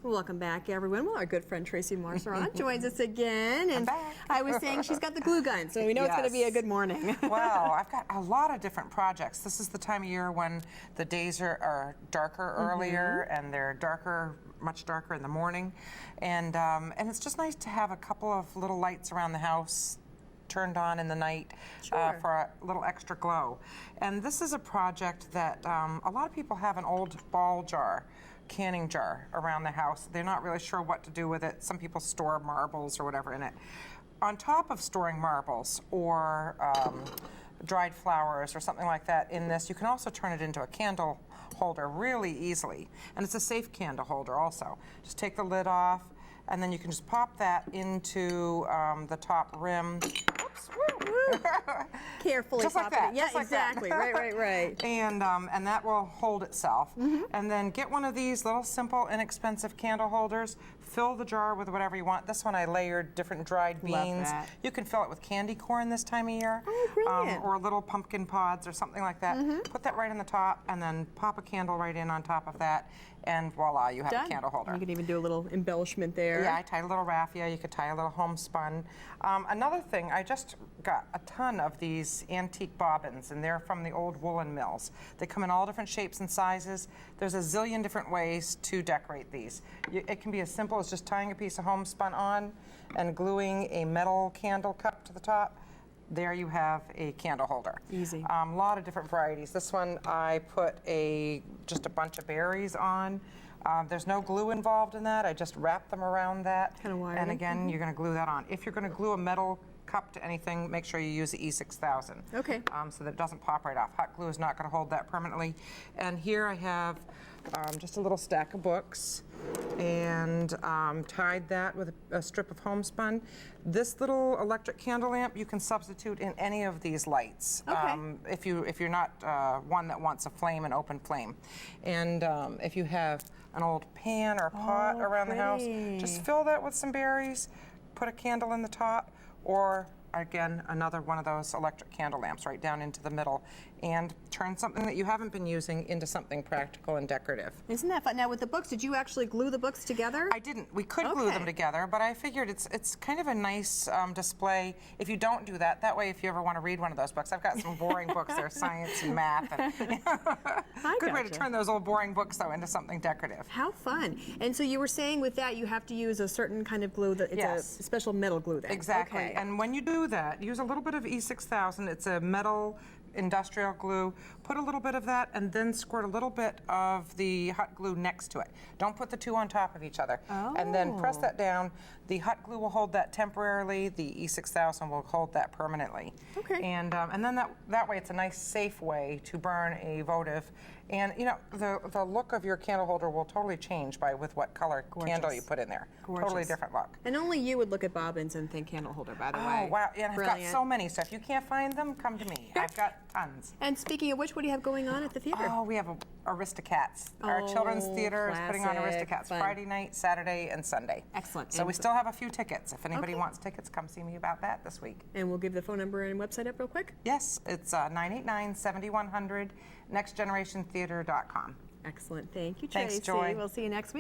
Welcome back, everyone. Well, our good friend Tracy Marceron joins us again. And I was saying she's got the glue gun, so we know it's going to be a good morning. Well, I've got a lot of different projects. This is the time of year when the days are darker earlier, and they're darker, much darker in the morning. And it's just nice to have a couple of little lights around the house turned on in the night for a little extra glow. And this is a project that a lot of people have an old ball jar, canning jar around the house. They're not really sure what to do with it. Some people store marbles or whatever in it. On top of storing marbles or dried flowers or something like that in this, you can also turn it into a candle holder really easily. And it's a safe candle holder also. Just take the lid off, and then you can just pop that into the top rim. Oops. Carefully just pop like that. it. Yeah, just like exactly. That. Right. And that will hold itself. And then get one of these little simple, inexpensive candle holders. Fill the jar with whatever you want. This one I layered different dried beans. Love that. You can fill it with candy corn this time of year. Oh, brilliant. Or little pumpkin pods or something like that. Put that right on the top, and then pop a candle right in on top of that. And voila, you have a candle holder. You can even do a little embellishment there. Yeah, I tied a little raffia. You could tie a little homespun. Another thing, I just got a ton of these antique bobbins, and they're from the old woolen mills. They come in all different shapes and sizes. There's a zillion different ways to decorate these. It can be as simple as just tying a piece of homespun on and gluing a metal candle cup to the top. There you have a candle holder. Easy. A lot of different varieties. This one I put just a bunch of berries on. There's no glue involved in that. I just wrap them around that. Kind of wiry. And again, you're going to glue that on. If you're going to glue a metal cup to anything, make sure you use the E6000. Okay. So that it doesn't pop right off. Hot glue is not going to hold that permanently. And here I have just a little stack of books, and tied that with a strip of homespun. This little electric candle lamp you can substitute in any of these lights. Okay. If you're not one that wants a flame, an open flame. And if you have an old pan or pot around the house, just fill that with some berries, put a candle in the top, or again, another one of those electric candle lamps right down into the middle, and turn something that you haven't been using into something practical and decorative. Isn't that fun? Now with the books, did you actually glue the books together? I didn't. We could glue them together, but I figured it's kind of a nice display if you don't do that. That way, if you ever want to read one of those books, I've got some boring books. They're science and math. And good way to turn those old boring books, though, into something decorative. How fun. And so you were saying with that, you have to use a certain kind of glue. It's a special metal glue then. Exactly. Okay. And when you do that, use a little bit of E6000. It's a metal industrial glue. Put a little bit of that, and then squirt a little bit of the hot glue next to it. Don't put the two on top of each other. And then press that down. The hot glue will hold that temporarily. The E6000 will hold that permanently. Okay. And then that way, it's a nice, safe way to burn a votive. And you know, the look of your candle holder will totally change with what color candle you put in there. Gorgeous. Totally different look. And only you would look at bobbins and think candle holder, by the way. Oh, wow. And Brilliant. I've got so many. So if you can't find them, come to me. I've got tons. And speaking of which, what do you have going on at the theater? Oh, we have Aristocats. Our children's theater is putting on Aristocats Friday night, Saturday, and Sunday. Excellent. So we still have a few tickets. If anybody wants tickets, come see me about that this week. And we'll give the phone number and website up real quick. Yes, it's 989-7100, nextgenerationtheater.com. Excellent. Thank you, Tracy. Thanks, Joy. We'll see you next week.